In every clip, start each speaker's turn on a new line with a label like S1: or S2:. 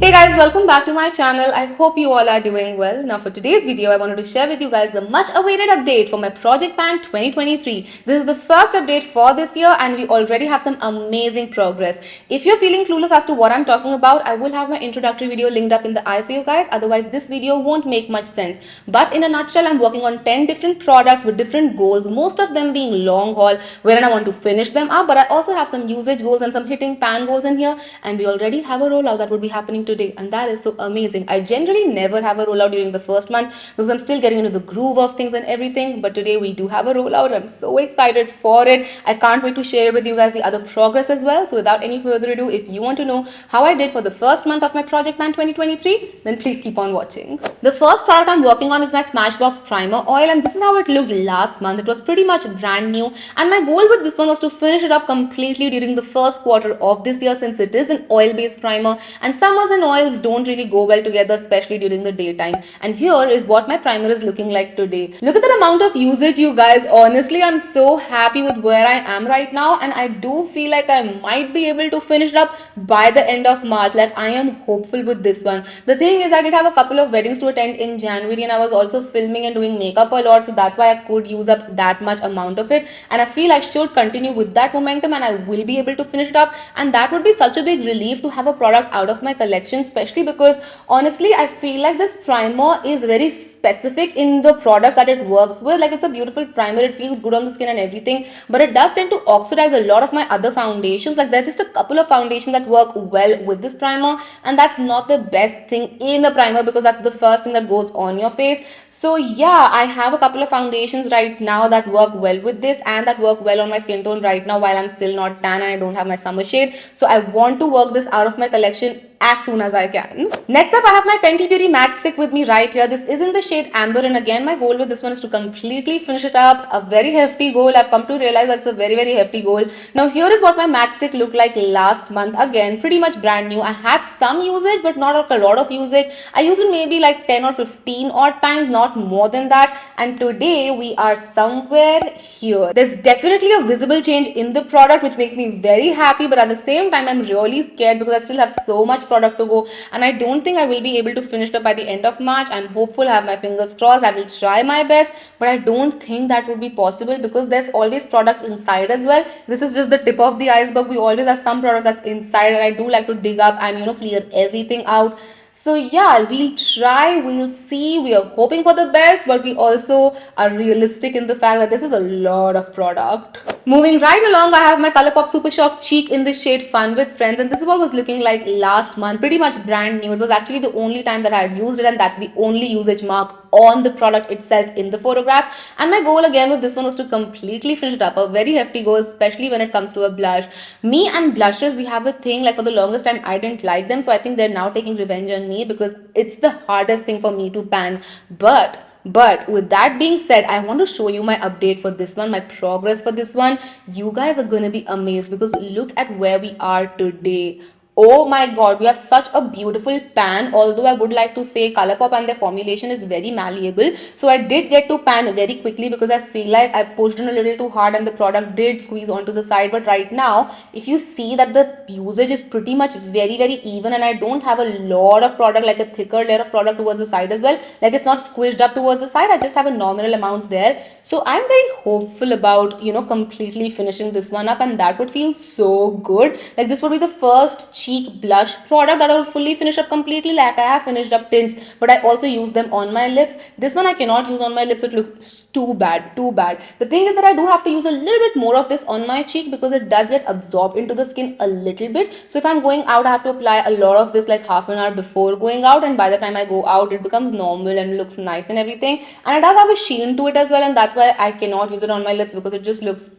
S1: Hey guys, welcome back to my channel. I hope you all are doing well. Now for today's video, I wanted to share with you guys the much awaited update for my Project Pan 2023. This is the first update for this year and we already have some amazing progress. If you're feeling clueless as to what I'm talking about, I will have my introductory video linked up in the eye for you guys. Otherwise, this video won't make much sense. But in a nutshell, I'm working on 10 different products with different goals, most of them being long haul, wherein I want to finish them up. But I also have some usage goals and some hitting pan goals in here. And we already have a rollout that would be happening today, and that is so amazing. I generally never have a rollout during the first month because I'm still getting into the groove of things and everything, but today we do have a rollout. I'm so excited for it. I can't wait to share with you guys the other progress as well. So without any further ado, if you want to know how I did for the first month of my Project Pan 2023, then please keep on watching. The first product I'm working on is my Smashbox Primer Oil, and this is how it looked last month. It was pretty much brand new, and my goal with this one was to finish it up completely during the first quarter of this year, since it is an oil-based primer and summers and oils don't really go well together, especially during the daytime. And here is what my primer is looking like today. Look at the amount of usage, you guys. Honestly, I'm so happy with where I am right now, and I do feel like I might be able to finish it up by the end of March. Like, I am hopeful with this one. The thing is, I did have a couple of weddings to attend in January, and I was also filming and doing makeup a lot, so that's why I could use up that much amount of it. And I feel I should continue with that momentum and I will be able to finish it up, and that would be such a big relief to have a product out of my collection, especially because honestly I feel like this primer is very specific in the product that it works with. Like, it's a beautiful primer, it feels good on the skin and everything, but it does tend to oxidize a lot of my other foundations. Like, there's just a couple of foundations that work well with this primer, and that's not the best thing in a primer because that's the first thing that goes on your face. So yeah, I have a couple of foundations right now that work well with this and that work well on my skin tone right now while I'm still not tan and I don't have my summer shade. So I want to work this out of my collection as soon as I can. Next up, I have my Fenty Beauty Matchstick with me right here. This is in the shade Amber, and again, my goal with this one is to completely finish it up. A very hefty goal. I've come to realize that's a very, very hefty goal. Now, here is what my matchstick looked like last month. Again, pretty much brand new. I had some usage, but not a lot of usage. I used it maybe like 10 or 15 odd times, not more than that. And today, we are somewhere here. There's definitely a visible change in the product, which makes me very happy, but at the same time, I'm really scared because I still have so much product to go, and I don't think I will be able to finish it up by the end of March. I'm hopeful, I have my fingers crossed, I will try my best, but I don't think that would be possible because there's always product inside as well. This is just the tip of the iceberg. We always have some product that's inside, and I do like to dig up and clear everything out. So yeah, we'll try, we'll see. We are hoping for the best, but we also are realistic in the fact that this is a lot of product. Moving right along, I have my Colourpop Supershock Cheek in the shade Fun with Friends, and this is what was looking like last month. Pretty much brand new. It was actually the only time that I had used it, and that's the only usage mark on the product itself in the photograph. And my goal again with this one was to completely finish it up. A very hefty goal, especially when it comes to a blush. Me and blushes, we have a thing, like for the longest time I didn't like them, so I think they're now taking revenge on me because it's the hardest thing for me to pan. But with that being said, I want to show you my update for this one, my progress for this one. You guys are gonna be amazed because look at where we are today. Oh my god, we have such a beautiful pan. Although I would like to say Colourpop and their formulation is very malleable, so I did get to pan very quickly because I feel like I pushed in a little too hard and the product did squeeze onto the side. But right now, if you see that the usage is pretty much very, very even, and I don't have a lot of product, like a thicker layer of product towards the side as well. Like, it's not squished up towards the side, I just have a nominal amount there. So I'm very hopeful about completely finishing this one up, and that would feel so good. Like, this would be the first cheek blush product that I will fully finish up completely. Like, I have finished up tints, but I also use them on my lips. This one I cannot use on my lips. It looks too bad. The thing is that I do have to use a little bit more of this on my cheek because it does get absorbed into the skin a little bit. So if I'm going out, I have to apply a lot of this like half an hour before going out, and by the time I go out, it becomes normal and looks nice and everything. And it does have a sheen to it as well, and that's why I cannot use it on my lips because it just looks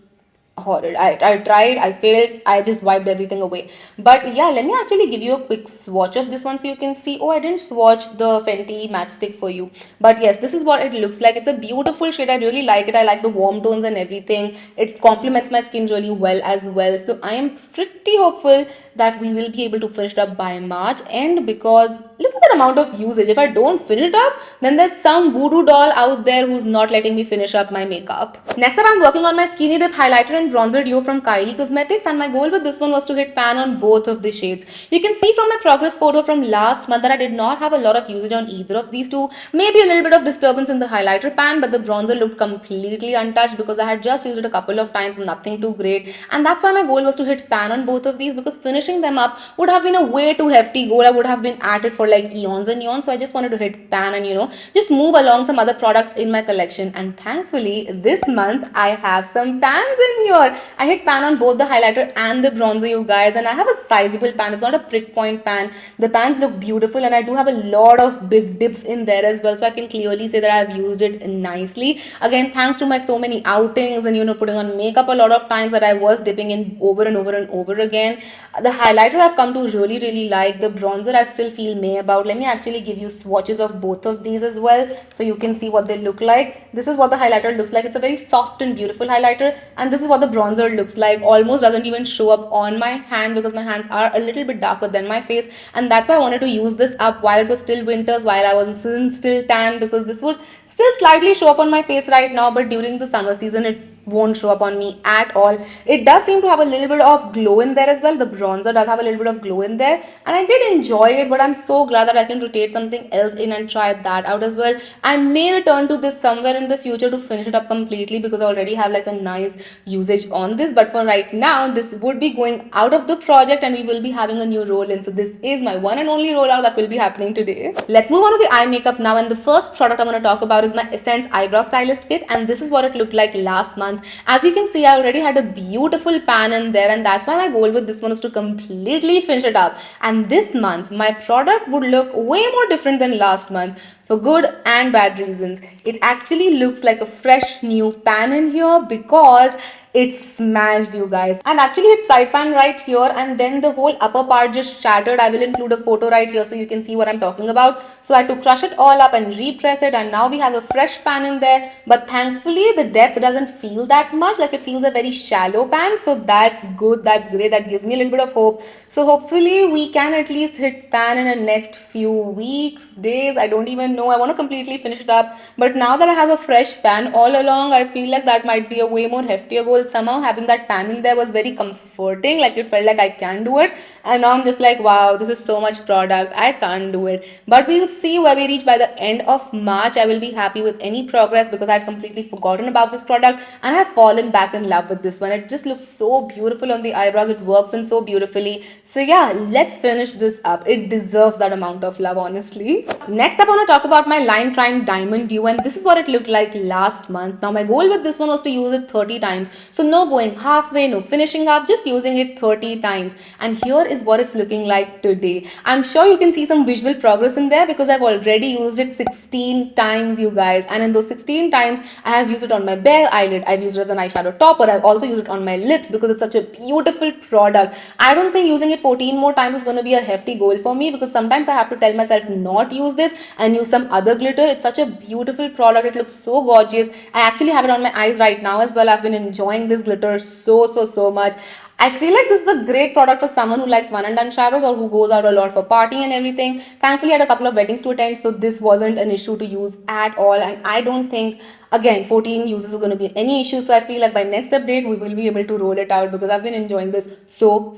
S1: horrid. I tried, I failed, I just wiped everything away. But yeah, let me actually give you a quick swatch of this one so you can see. Oh, I didn't swatch the Fenty matchstick for you, but yes, this is what it looks like. It's a beautiful shade. I really like it. I like the warm tones and everything. It complements my skin really well as well. So I am pretty hopeful that we will be able to finish it up by March end, because look at the amount of usage. If I don't finish it up, then there's some voodoo doll out there who's not letting me finish up my makeup. Next up, I'm working on my Skinny Dip highlighter and bronzer duo from Kylie Cosmetics, and my goal with this one was to hit pan on both of the shades. You can see from my progress photo from last month that I did not have a lot of usage on either of these two. Maybe a little bit of disturbance in the highlighter pan, but the bronzer looked completely untouched because I had just used it a couple of times, nothing too great. And that's why my goal was to hit pan on both of these, because finishing them up would have been a way too hefty goal. I would have been at it for like eons and eons. So I just wanted to hit pan and just move along some other products in my collection. And thankfully this month I have some pans in here. I hit pan on both the highlighter and the bronzer, you guys, and I have a sizable pan. It's not a prick point pan. The pans look beautiful, and I do have a lot of big dips in there as well, so I can clearly say that I've used it nicely. Again, thanks to my so many outings and putting on makeup a lot of times, that I was dipping in over and over and over again. The highlighter I've come to really like. The bronzer I still feel meh about. Let me actually give you swatches of both of these as well, so you can see what they look like. This is what the highlighter looks like. It's a very soft and beautiful highlighter, and this is what the bronzer looks like. Almost doesn't even show up on my hand because my hands are a little bit darker than my face, and that's why I wanted to use this up while it was still winters, while I was still tan, because this would still slightly show up on my face right now, but during the summer season it won't show up on me at all. It does seem to have a little bit of glow in there as well. The bronzer does have a little bit of glow in there, and I did enjoy it, but I'm so glad that I can rotate something else in and try that out as well. I may return to this somewhere in the future to finish it up completely, because I already have like a nice usage on this, but for right now this would be going out of the project and we will be having a new roll in. So this is my one and only rollout that will be happening today. Let's move on to the eye makeup now, and the first product I'm going to talk about is my Essence Eyebrow Stylist Kit, and this is what it looked like last month. As you can see, I already had a beautiful pan in there, and that's why my goal with this one is to completely finish it up. And this month my product would look way more different than last month, for good and bad reasons. It actually looks like a fresh new pan in here because it's smashed, you guys. And actually hit side pan right here, and then the whole upper part just shattered. I will include a photo right here so you can see what I'm talking about. So I had to crush it all up and repress it, and now we have a fresh pan in there. But thankfully the depth doesn't feel that much, like it feels a very shallow pan. So that's good, that's great, that gives me a little bit of hope. So hopefully we can at least hit pan in the next few weeks, days, I don't even know. I want to completely finish it up, but now that I have a fresh pan all along, I feel like that might be a way more heftier goal. Somehow having that pan in there was very comforting, like it felt like I can do it, and now I'm just like, wow, this is so much product, I can't do it. But we'll see where we reach by the end of March. I will be happy with any progress because I had completely forgotten about this product and I've fallen back in love with this one. It just looks so beautiful on the eyebrows, it works in so beautifully. So yeah, let's finish this up. It deserves that amount of love, honestly. Next up, I want to talk about my Lime Trine Diamond Dew, and this is what it looked like last month. Now my goal with this one was to use it 30 times. So no going halfway, no finishing up, just using it 30 times. And here is what it's looking like today. I'm sure you can see some visual progress in there because I've already used it 16 times, you guys. And in those 16 times, I have used it on my bare eyelid. I've used it as an eyeshadow topper. I've also used it on my lips because it's such a beautiful product. I don't think using it 14 more times is going to be a hefty goal for me, because sometimes I have to tell myself not use this and use some other glitter. It's such a beautiful product. It looks so gorgeous. I actually have it on my eyes right now as well. I've been enjoying this glitter so much. I feel like this is a great product for someone who likes one and done shadows or who goes out a lot for partying and everything. Thankfully, I had a couple of weddings to attend, so this wasn't an issue to use at all. And I don't think, again, 14 uses is going to be any issue. So I feel like by next update, we will be able to roll it out because I've been enjoying this so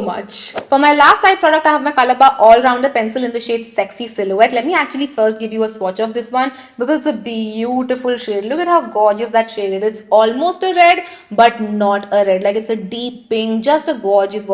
S1: much. For my last eye product, I have my Calabar All-Rounder Pencil in the shade Sexy Silhouette. Let me actually first give you a swatch of this one because it's a beautiful shade. Look at how gorgeous that shade is. It's almost a red, but not a red. Like, it's a deep pink, just a gorgeous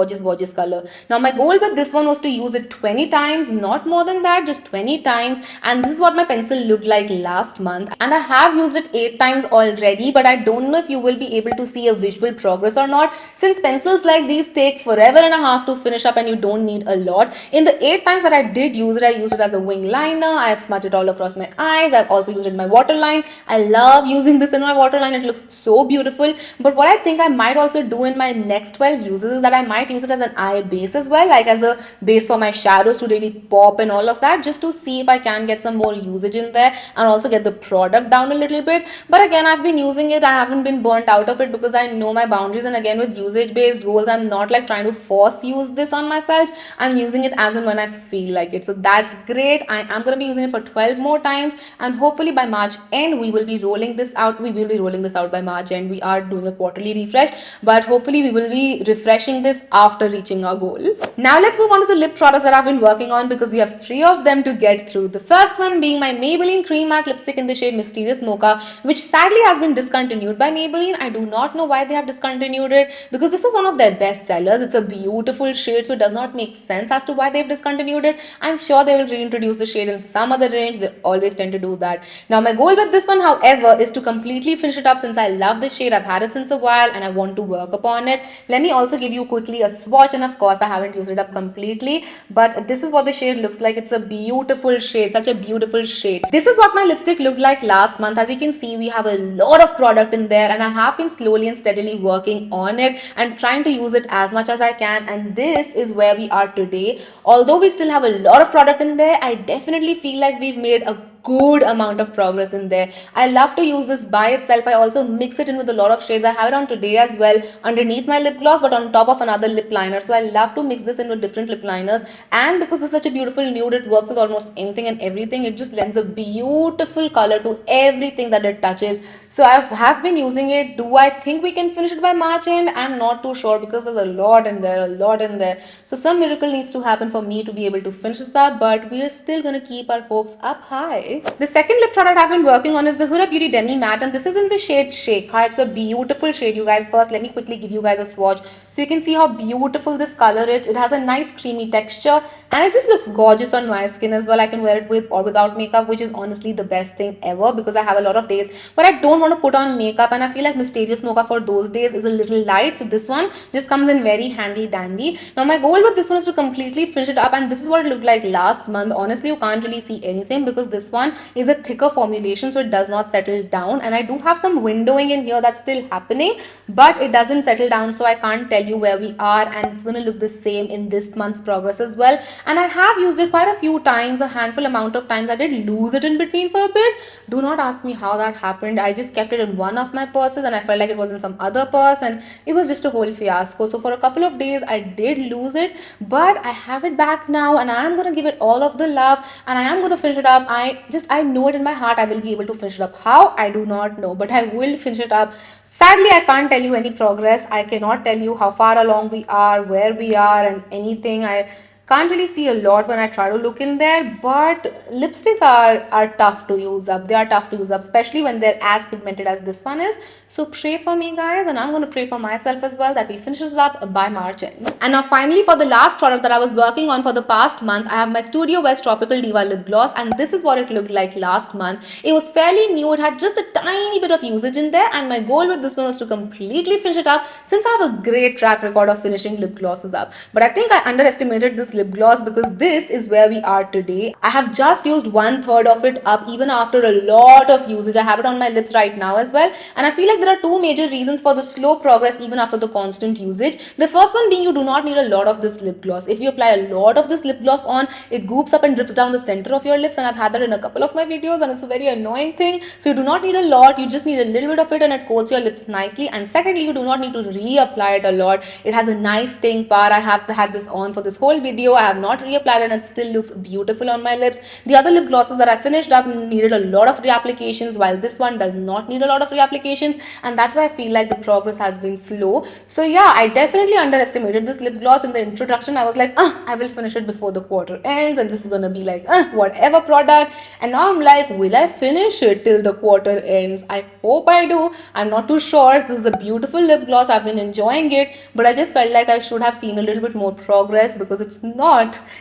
S1: color. Now my goal with this one was to use it 20 times, not more than that, just 20 times. And this is what my pencil looked like last month, and I have used it 8 times already, but I don't know if you will be able to see a visual progress or not, since pencils like these take forever and a half to finish up and you don't need a lot. In the 8 times that I did use it, I used it as a wing liner. I have smudged it all across my eyes. I've also used it in my waterline. I love using this in my waterline. It looks so beautiful. But what I think I might also do in my next next 12 uses is that I might use it as an eye base as well, like as a base for my shadows to really pop and all of that, just to see if I can get some more usage in there and also get the product down a little bit. But again, I've been using it, I haven't been burnt out of it because I know my boundaries. And again, with usage based rules, I'm not like trying to force use this on myself. I'm using it as and when I feel like it. So that's great. I am going to be using it for 12 more times, and hopefully by March end we will be rolling this out. We will be rolling this out by March end. We are doing a quarterly refresh, but hopefully we will be refreshing this after reaching our goal. Now let's move on to the lip products that I've been working on, because we have 3 of them to get through. The first one being my Maybelline Cream Matte Lipstick in the shade Mysterious Mocha, which sadly has been discontinued by Maybelline. I do not know why they have discontinued it, because this was one of their best sellers. It's a beautiful shade, so it does not make sense as to why they've discontinued it. I'm sure they will reintroduce the shade in some other range. They always tend to do that. Now my goal with this one, however, is to completely finish it up, since I love this shade. I've had it since a while and I want to work upon it. Let me also give you quickly a swatch, and of course I haven't used it up completely, but this is what the shade looks like. It's a beautiful shade, such a beautiful shade. This is what my lipstick looked like last month. As you can see, we have a lot of product in there, and I have been slowly and steadily working on it and trying to use it as much as I can, and this is where we are today. Although we still have a lot of product in there, I definitely feel like we've made a good amount of progress in there. I love to use this by itself. I also mix it in with a lot of shades. I have it on today as well underneath my lip gloss, but on top of another lip liner. So I love to mix this in with different lip liners, and because this is such a beautiful nude, it works with almost anything and everything. It just lends a beautiful color to everything that it touches. So I have been using it. Do I think we can finish it by March end? I'm not too sure, because there's a lot in there, So some miracle needs to happen for me to be able to finish this up, but we are still gonna keep our hopes up high. The second lip product I've been working on is the Huda Beauty Demi Matte, and this is in the shade Sheikha. It's a beautiful shade, you guys. First, let me quickly give you guys a swatch so you can see how beautiful this color is. It has a nice creamy texture, and it just looks gorgeous on my skin as well. I can wear it with or without makeup, which is honestly the best thing ever, because I have a lot of days where I don't want to put on makeup, and I feel like Mysterious Mocha for those days is a little light. So this one just comes in very handy dandy. Now my goal with this one is to completely finish it up, and this is what it looked like last month. Honestly, you can't really see anything because this one is a thicker formulation, so it does not settle down, and I do have some windowing in here that's still happening, but it doesn't settle down, so I can't tell you where we are, and it's going to look the same in this month's progress as well. And I have used it quite a few times, a handful amount of times. I did lose it in between for a bit. Do not ask me how that happened. I just kept it in one of my purses and I felt like it was in some other purse, and it was just a whole fiasco. So for a couple of days I did lose it, but I have it back now, and I am going to give it all of the love, and I am going to finish it up. I know it in my heart I will be able to finish it up. How? I do not know, but I will finish it up. Sadly, I can't tell you any progress. I cannot tell you how far along we are, where we are, and anything. I can't really see a lot when I try to look in there, but lipsticks are tough to use up. They are tough to use up, especially when they're as pigmented as this one is. So pray for me, guys, and I'm going to pray for myself as well that we finish this up by March end. And now finally, for the last product that I was working on for the past month, I have my Studio West Tropical Diva Lip Gloss, and this is what it looked like last month. It was fairly new. It had just a tiny bit of usage in there, and my goal with this one was to completely finish it up, since I have a great track record of finishing lip glosses up. But I think I underestimated this lip gloss, because this is where we are today. I have just used 1/3 of it up, even after a lot of usage. I have it on my lips right now as well, and I feel like there are two major reasons for the slow progress even after the constant usage. The first one being, you do not need a lot of this lip gloss. If you apply a lot of this lip gloss on, it goops up and drips down the center of your lips, and I've had that in a couple of my videos, and it's a very annoying thing. So you do not need a lot, you just need a little bit of it, and it coats your lips nicely. And secondly, you do not need to reapply it a lot. It has a nice staying power. I have had this on for this whole video. I have not reapplied it, and it still looks beautiful on my lips. The other lip glosses that I finished up needed a lot of reapplications, while this one does not need a lot of reapplications, and that's why I feel like the progress has been slow. So yeah, I definitely underestimated this lip gloss. In the introduction, I was like, I will finish it before the quarter ends, and this is gonna be like whatever product. And now I'm like, will I finish it till the quarter ends? I hope I do. I'm not too sure. This is a beautiful lip gloss. I've been enjoying it, but I just felt like I should have seen a little bit more progress, because it's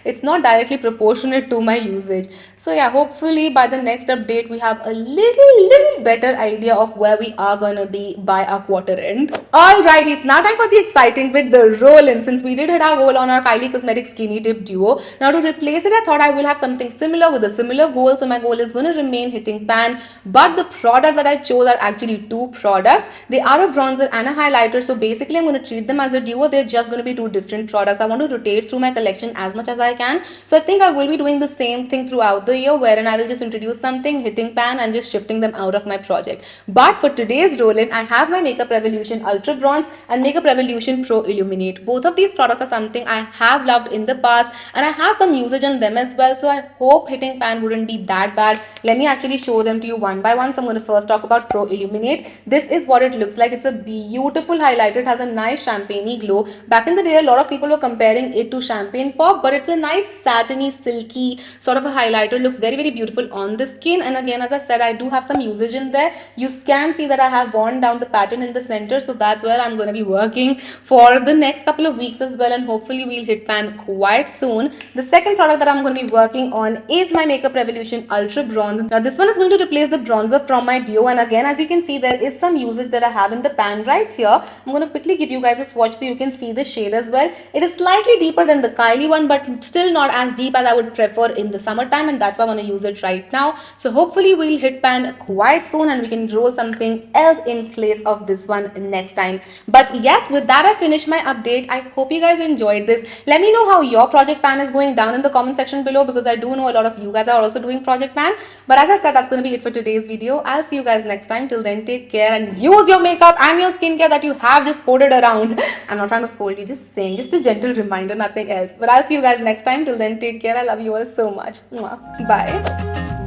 S1: it's not directly proportionate to my usage. So yeah, hopefully by the next update we have a little better idea of where we are gonna be by our quarter end. Alright, it's now time for the exciting bit, the roll-in. Since we did hit our goal on our Kylie Cosmetics Skinny Dip Duo, now to replace it I thought I will have something similar with a similar goal. So my goal is going to remain hitting pan, but the product that I chose are actually two products. They are a bronzer and a highlighter, so basically I'm going to treat them as a duo. They're just going to be two different products. I want to rotate through my collection as much as I can, so I think I will be doing the same thing throughout the year, wherein I will just introduce something, hitting pan, and just shifting them out of my project. But for today's roll-in, I have my Makeup Revolution Ultra Bronze and Makeup Revolution Pro Illuminate. Both of these products are something I have loved in the past, and I have some usage on them as well, so I hope hitting pan wouldn't be that bad. Let me actually show them to you one by one. So I'm going to first talk about Pro Illuminate. This is what it looks like. It's a beautiful highlighter. It has a nice champagne glow. Back in the day, a lot of people were comparing it to Champagne Pop, but it's a nice satiny, silky sort of a highlighter. It looks very beautiful on the skin, and again, as I said, I do have some usage in there. You can see that I have worn down the pattern in the center, so that's where I'm going to be working for the next couple of weeks as well, and hopefully we'll hit pan quite soon. The second product that I'm going to be working on is my Makeup Revolution Ultra Bronze. Now this one is going to replace the bronzer from my duo, and again, as you can see, there is some usage that I have in the pan right here. I'm going to quickly give you guys a swatch so you can see the shade as well. It is slightly deeper than the Kylie one, but still not as deep as I would prefer in the summertime, and that's why I want to use it right now. So hopefully we'll hit pan quite soon and we can roll something else in place of this one next time. But yes, with that I finished my update. I hope you guys enjoyed this. Let me know how your project pan is going down in the comment section below, because I do know a lot of you guys are also doing project pan. But as I said, that's going to be it for today's video. I'll see you guys next time. Till then, take care and use your makeup and your skincare that you have just hoarded around. I'm not trying to scold you, just saying, just a gentle reminder, nothing else. But I'll see you guys next time. Till then, take care. I love you all so much. Mwah. Bye.